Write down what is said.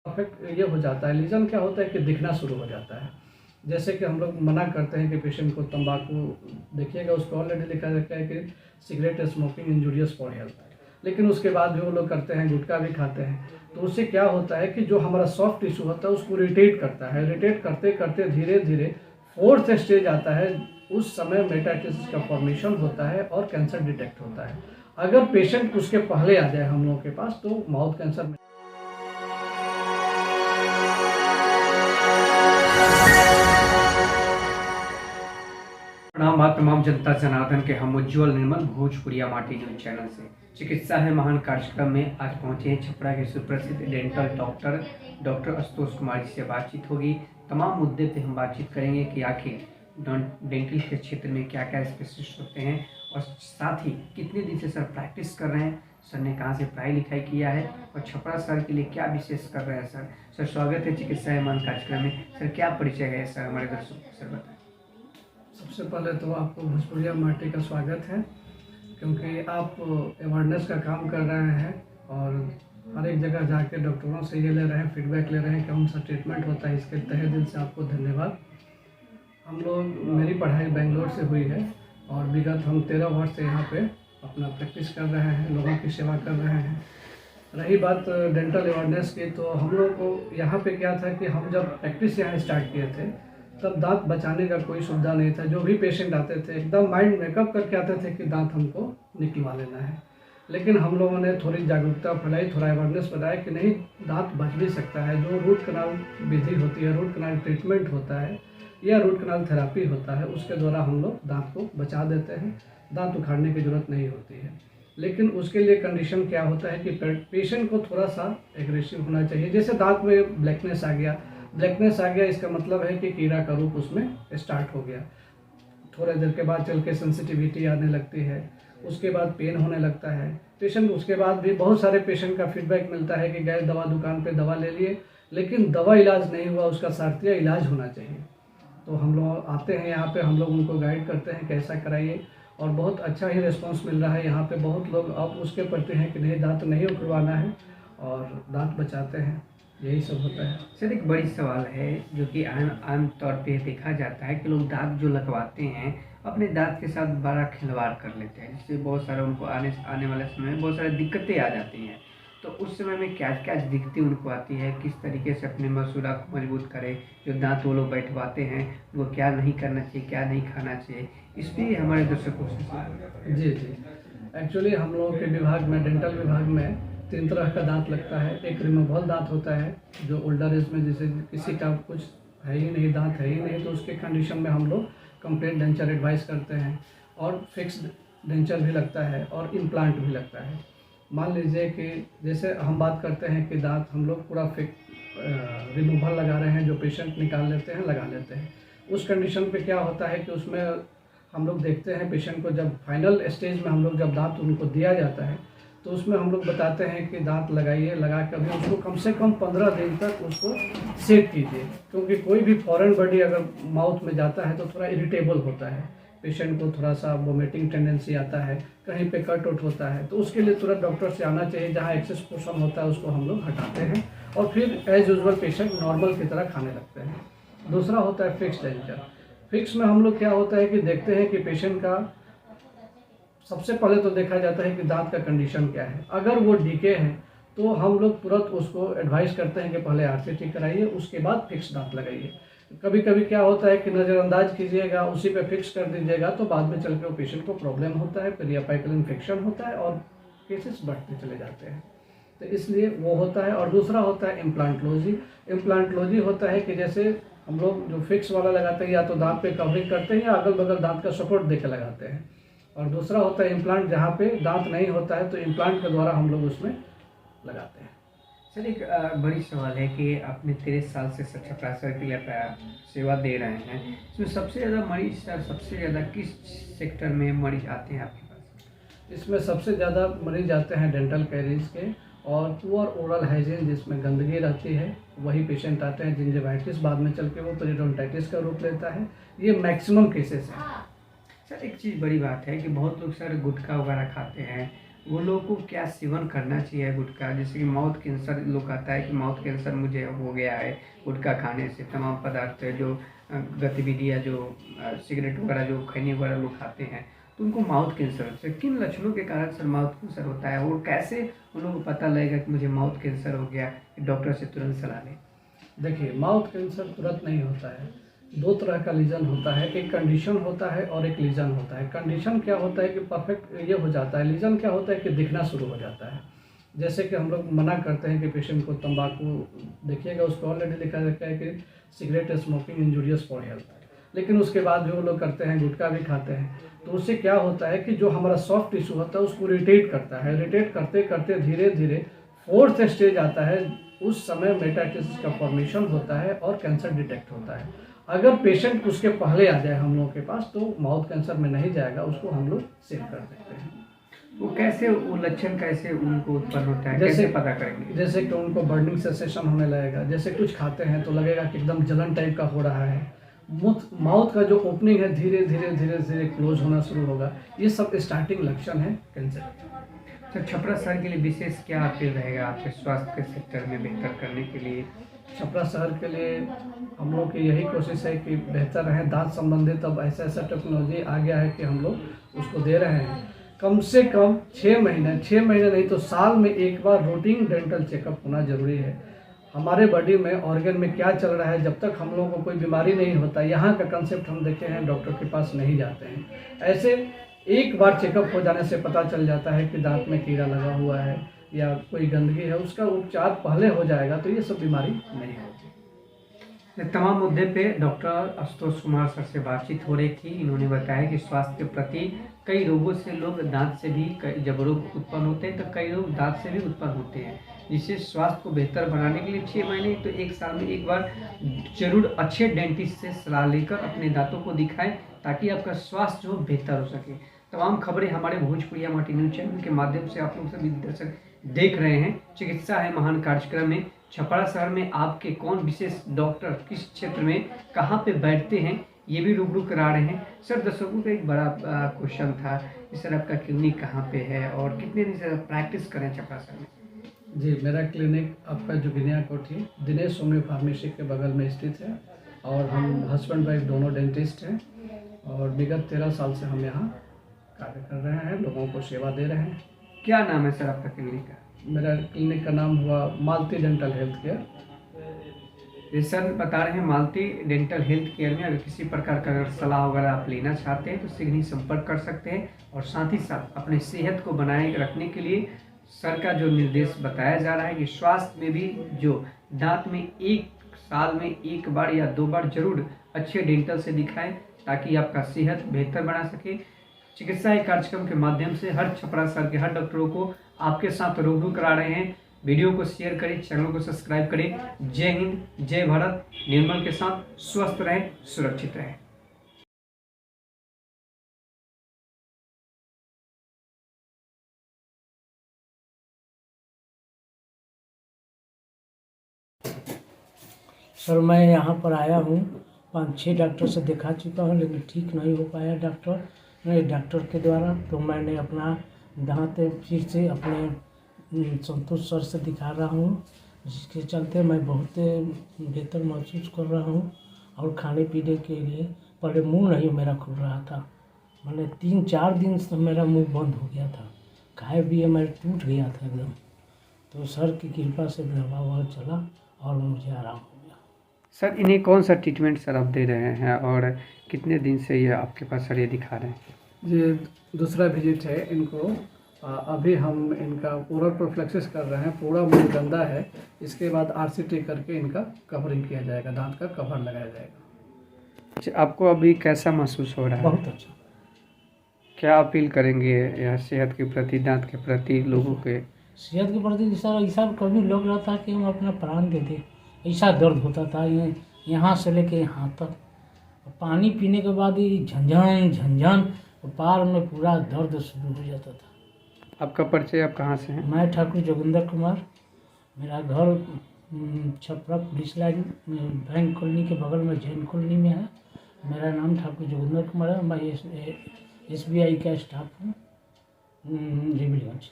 Effect ये हो जाता है, लीजन क्या होता है कि दिखना शुरू हो जाता है। जैसे कि हम लोग मना करते हैं कि पेशेंट को तंबाकू, देखिएगा उस पर ऑलरेडी लिखा रहता है कि cigarette smoking injurious for health, लेकिन उसके बाद भी वो लोग करते हैं, गुटखा भी खाते हैं। तो उससे क्या होता है कि जो हमारा सॉफ्ट टिश्यू होता है उसको इरिटेट करता है, इरिटेट करते करते धीरे धीरे फोर्थ स्टेज आता है, उस समय मेटास्टेसिस का फॉर्मेशन होता है और कैंसर डिटेक्ट होता है। अगर पेशेंट उसके पहले आ जाए हम लोगों के पास तो माउथ कैंसर में प्रणाम आप तमाम जनता जनार्दन के हम उज्ज्वल निर्मल भोजपुरिया माटी न्यूज चैनल से चिकित्सा है महान कार्यक्रम में आज पहुंचे हैं छपरा के सुप्रसिद्ध डेंटल डॉक्टर आशुतोष कुमार जी से बातचीत होगी। तमाम मुद्दे पे हम बातचीत करेंगे कि आखिर डेंटल के क्षेत्र में क्या क्या स्पेशलिस्ट होते हैं और साथ ही कितने दिन से सर प्रैक्टिस कर रहे हैं, सर ने कहाँ से पढ़ाई लिखाई किया है और छपरा सर के लिए क्या विशेष कर रहे हैं। सर स्वागत है चिकित्सा है महान कार्यक्रम में। सर क्या परिचय है सर हमारे दर्शकों को, सर बताएं। सबसे पहले तो आपको भोजपुरिया माटी का स्वागत है, क्योंकि आप अवेयरनेस का काम कर रहे हैं और हर एक जगह जाके डॉक्टरों से ये ले रहे हैं, फीडबैक ले रहे हैं कि कौन सा ट्रीटमेंट होता है। इसके तहे दिल से आपको धन्यवाद। हम लोग, मेरी पढ़ाई बेंगलोर से हुई है और विगत हम 13 वर्ष से यहाँ पे अपना प्रैक्टिस कर रहे हैं, लोगों की सेवा कर रहे हैं। रही बात डेंटल अवेयरनेस की, तो हम लोग को यहाँ पे क्या था कि हम जब प्रैक्टिस यहाँ स्टार्ट किए थे तब दांत बचाने का कोई सुविधा नहीं था। जो भी पेशेंट आते थे एकदम माइंड मेकअप करके आते थे कि दांत हमको निकलवा लेना है। लेकिन हम लोगों ने थोड़ी जागरूकता फैलाई, थोड़ा अवेयरनेस बताया कि नहीं, दांत बच भी सकता है। जो रूट कनाल विधि होती है, रूट कनाल ट्रीटमेंट होता है या रूट कनाल थेरापी होता है, उसके द्वारा हम लोग दांत को बचा देते हैं, दांत उखाड़ने की ज़रूरत नहीं होती है। लेकिन उसके लिए कंडीशन क्या होता है कि पेशेंट को थोड़ा सा एग्रेसिव होना चाहिए। जैसे दांत में ब्लैकनेस आ गया, इसका मतलब है कि कीड़ा का रूप उसमें स्टार्ट हो गया। थोड़ी देर के बाद चल के सेंसिटिविटी आने लगती है, उसके बाद पेन होने लगता है पेशेंट। उसके बाद भी बहुत सारे पेशेंट का फीडबैक मिलता है कि गए दवा दुकान पे दवा ले लिए, लेकिन दवा इलाज नहीं हुआ, उसका शास्त्रीय इलाज होना चाहिए। तो हम लोग आते हैं यहाँ पे, हम लोग उनको गाइड करते हैं कैसा कराइए और बहुत अच्छा ही रिस्पॉन्स मिल रहा है। यहाँ पे बहुत लोग अब उसके प्रति हैं कि नहीं, दांत नहीं उखड़वाना है और दांत बचाते हैं, यही सब होता है। सर एक बड़ी सवाल है जो कि आम तौर पे देखा जाता है कि लोग दांत जो लगवाते हैं अपने दांत के साथ बड़ा खिलवाड़ कर लेते हैं, जिससे बहुत सारा उनको आने वाले समय में बहुत सारी दिक्कतें आ जाती हैं। तो उस समय में क्या क्या दिक्कतें उनको आती है, किस तरीके से अपने मसूड़ा को मजबूत करें, जो दांत वो लोग बैठवाते हैं वो क्या नहीं करना चाहिए, क्या नहीं खाना चाहिए, इस पर हमारे दर्शकों से। जी, एक्चुअली हम लोगों के विभाग में, डेंटल विभाग में 3 तरह का दांत लगता है। एक रिमूवल दांत होता है, जो ओल्डर एज में जैसे किसी का कुछ है ही नहीं, दांत है ही नहीं, तो उसके कंडीशन में हम लोग कंप्लीट डेंचर एडवाइस करते हैं। और फिक्स्ड डेंचर भी लगता है और इम्प्लांट भी लगता है। मान लीजिए कि जैसे हम बात करते हैं कि दांत हम लोग पूरा रिमूवल लगा रहे हैं, जो पेशेंट निकाल लेते हैं, लगा लेते हैं। उस कंडीशन पे क्या होता है कि उसमें हम लोग देखते हैं पेशेंट को, जब फाइनल स्टेज में हम लोग जब दांत उनको दिया जाता है तो उसमें हम लोग बताते हैं कि दांत लगाइए, लगा कर भी उसको कम से कम 15 दिन तक उसको सेक कीजिए, क्योंकि कोई भी फॉरेन बॉडी अगर माउथ में जाता है तो थोड़ा इरिटेबल होता है, पेशेंट को थोड़ा सा वोमिटिंग टेंडेंसी आता है, कहीं पे कट आउट होता है। तो उसके लिए तुरंत डॉक्टर से आना चाहिए, जहाँ एक्सेस पोर्शन होता है उसको हम लोग हटाते हैं और फिर एज यूजुअल पेशेंट नॉर्मल की तरह खाने लगते हैं। दूसरा होता है फिक्स डेंचर। फिक्स में हम लोग क्या होता है कि देखते हैं कि पेशेंट का सबसे पहले तो देखा जाता है कि दांत का कंडीशन क्या है। अगर वो डीके है तो हम लोग तुरंत उसको एडवाइस करते हैं कि पहले आरसीटी कराइए, उसके बाद फिक्स दांत लगाइए। कभी कभी क्या होता है कि नज़रअंदाज कीजिएगा, उसी पे फिक्स कर दीजिएगा, तो बाद में चल के वो पेशेंट को प्रॉब्लम होता है, पेरियापाइकल इन्फेक्शन होता है और केसेस बढ़ते चले जाते हैं। तो इसलिए वो होता है। और दूसरा होता है इम्प्लांटोलॉजी। इम्प्लांटोलॉजी होता है कि जैसे हम लोग जो फिक्स वाला लगाते हैं, या तो दांत पे कवरिंग करते हैं या अगल बगल दांत का सपोर्ट देकर लगाते हैं। और दूसरा होता है इम्प्लांट, जहाँ पे दांत नहीं होता है तो इम्प्लांट के द्वारा हम लोग उसमें लगाते हैं। सर एक बड़ी सवाल है कि आपने 13 साल से छपरा सर के लिए सेवा दे रहे हैं, इसमें सबसे ज़्यादा मरीज सर, सबसे ज़्यादा किस सेक्टर में मरीज आते हैं आपके पास? इसमें सबसे ज़्यादा मरीज आते हैं डेंटल कैरीज के, और पुअर ओरल हाइजीन जिसमें गंदगी रहती है वही पेशेंट आते हैं। जिंजिवाइटिस बाद में चल के वो पेरिडोंटाइटिस का रूप लेता है, ये मैक्सिमम केसेस हैं। सर एक चीज़ बड़ी बात है कि बहुत लोग सर गुटखा वगैरह खाते हैं वो लोगों को क्या सेवन करना चाहिए गुटखा? जैसे कि माउथ कैंसर, लोग कहता है कि माउथ कैंसर मुझे हो गया है गुटखा खाने से, तमाम पदार्थ जो गतिविधियाँ जो सिगरेट वगैरह जो खैनी वगैरह लोग खाते हैं, तो उनको माउथ कैंसर से किन लक्षणों के कारण सर माउथ कैंसर होता है, और कैसे उन लोगों को पता लगेगा कि मुझे माउथ कैंसर हो गया, डॉक्टर से तुरंत सलाह लें? देखिए, माउथ कैंसर तुरंत नहीं होता है। दो तरह का लीजन होता है, एक कंडीशन होता है और एक लीजन होता है। कंडीशन क्या होता है कि परफेक्ट ये हो जाता है, लीजन क्या होता है कि दिखना शुरू हो जाता है। जैसे कि हम लोग मना करते हैं कि पेशेंट को तंबाकू, देखिएगा उसको ऑलरेडी लिखा रहता है कि cigarette smoking injurious for health, लेकिन उसके बाद जो लोग करते हैं गुटखा भी खाते हैं, तो उससे क्या होता है कि जो हमारा सॉफ्ट टिश्यू होता है उसको इरिटेट करता है। इरिटेट करते करते धीरे धीरे फोर्थ स्टेज आता है, उस समय मेटास्टेसिस का फॉर्मेशन होता है और कैंसर डिटेक्ट होता है। अगर पेशेंट उसके पहले आ जाए हम लोग के पास तो माउथ कैंसर में नहीं जाएगा, उसको हम लोग सेव कर देते हैं। वो कैसे, वो लक्षण कैसे उनको उत्पन्न होता है, जैसे कैसे पता करेंगे? जैसे कि उनको बर्निंग सेंसेशन होने लगेगा, जैसे कुछ खाते हैं तो लगेगा कि एकदम जलन टाइप का हो रहा है। माउथ का जो ओपनिंग है धीरे धीरे धीरे धीरे क्लोज होना शुरू होगा। ये सब स्टार्टिंग लक्षण है कैंसर के। तो छपरा शहर के लिए विशेष क्या अपील रहेगा आपके स्वास्थ्य के सेक्टर में बेहतर करने के लिए? छपरा शहर के लिए हम लोग की यही कोशिश है कि बेहतर रहे। दांत संबंधित अब ऐसा ऐसा टेक्नोलॉजी आ गया है कि हम लोग उसको दे रहे हैं। कम से कम 6 महीने नहीं तो साल में एक बार रूटीन डेंटल चेकअप होना जरूरी है। हमारे बॉडी में ऑर्गन में क्या चल रहा है, जब तक हम लोगों को कोई बीमारी नहीं होता, यहाँ का कंसेप्ट हम देखे हैं, डॉक्टर के पास नहीं जाते हैं। ऐसे एक बार चेकअप हो जाने से पता चल जाता है कि दांत में कीड़ा लगा हुआ है या कोई गंदगी है, उसका उपचार पहले हो जाएगा तो ये सब बीमारी नहीं होती। तमाम मुद्दे पे डॉक्टर आशुतोष कुमार सर से बातचीत हो रही थी। इन्होंने बताया कि स्वास्थ्य के प्रति कई रोगों से लोग दांत से भी, जब रोग उत्पन्न होते हैं तो कई रोग दांत से भी उत्पन्न होते हैं, जिससे स्वास्थ्य को बेहतर बनाने के लिए 6 महीने तो एक साल में एक बार जरूर अच्छे डेंटिस्ट से सलाह लेकर अपने दांतों को दिखाएं, ताकि आपका स्वास्थ्य जो बेहतर हो सके। तमाम खबरें हमारे भोजपुरिया माटी न्यूज चैनल के माध्यम से आप लोग सभी दर्शक देख रहे हैं। चिकित्सा है महान कार्यक्रम में छपरा शहर में आपके कौन विशेष डॉक्टर किस क्षेत्र में कहां पे बैठते हैं, ये भी रूबरू करा रहे हैं। सर, दर्शकों का एक बड़ा क्वेश्चन था कि सर आपका क्लिनिक कहाँ पे है और कितने दिन से प्रैक्टिस करें छपरा शहर में? जी, मेरा क्लिनिक आपका जोगिनिया कोठी दिनेश होम्यो फार्मेसी के बगल में स्थित है और हम हस्बैंड वाइफ दोनों डेंटिस्ट हैं और विगत 13 साल से हम यहाँ कार्य कर रहे हैं, लोगों को सेवा दे रहे हैं। क्या नाम है सर आपका क्लिनिक का? मेरा क्लिनिक का नाम हुआ मालती डेंटल हेल्थ केयर। सर बता रहे हैं मालती डेंटल हेल्थ केयर में अगर किसी प्रकार का अगर सलाह वगैरह आप लेना चाहते हैं तो शीघ्र ही संपर्क कर सकते हैं। और साथ ही साथ अपनी सेहत को बनाए रखने के लिए सर का जो निर्देश बताया जा रहा है कि स्वास्थ्य में भी जो दांत में एक साल में एक बार या 2 बार जरूर अच्छे डेंटल से दिखाएं, ताकि आपका सेहत बेहतर बना सके। चिकित्सा कार्यक्रम के माध्यम से हर छपरा शहर के हर डॉक्टरों को आपके साथ रूबरू करा रहे हैं। वीडियो को शेयर करें, चैनल को सब्सक्राइब करें। जय हिंद, जय भारत। निर्मल के साथ स्वस्थ रहें, सुरक्षित रहें। सर, मैं यहाँ पर आया हूँ, 5-6 डॉक्टर से दिखा चुका हूँ, लेकिन ठीक नहीं हो पाया डॉक्टर के द्वारा। तो मैंने अपना दांत फिर से अपने संतोष सर से दिखा रहा हूँ, जिसके चलते मैं बहुत बेहतर महसूस कर रहा हूँ। और खाने पीने के लिए पहले मुंह नहीं मेरा खुल रहा था, मैंने 3-4 दिन से मेरा मुंह बंद हो गया था, खाए भी मैं टूट गया था एकदम। तो सर की कृपा से दवा ववा चला और मुझे आराम हो गया। सर, इन्हें कौन सा ट्रीटमेंट सर आप दे रहे हैं और कितने दिन से ये आपके पास सर ये दिखा रहे हैं? ये दूसरा विजिट है इनको। अभी हम इनका ओरल प्रोफिलैक्सिस कर रहे हैं, पूरा मुंह गंदा है, इसके बाद आरसीटी करके इनका कवरिंग किया जाएगा, दांत का कवर लगाया जाएगा। अच्छा, आपको अभी कैसा महसूस हो रहा है? बहुत अच्छा। क्या अपील करेंगे यह सेहत के प्रति, दांत के प्रति लोगों के? सेहत के प्रति सर ऐसा कभी लग रहा था कि हम अपना प्राण दे दें, ऐसा दर्द होता था यहाँ से लेके यहाँ तक। पानी पीने के बाद ही झंझन पार में पूरा दर्द शुरू हो जाता था। आपका परिचय, आप कहाँ से हैं? मैं ठाकुर जोगिंदर कुमार, मेरा घर Chhapra police line bank colony के बगल में जैन कॉलोनी में है। मेरा नाम ठाकुर जोगिंदर कुमार है, मैं SBI का स्टाफ हूँ। रिबिलगंज।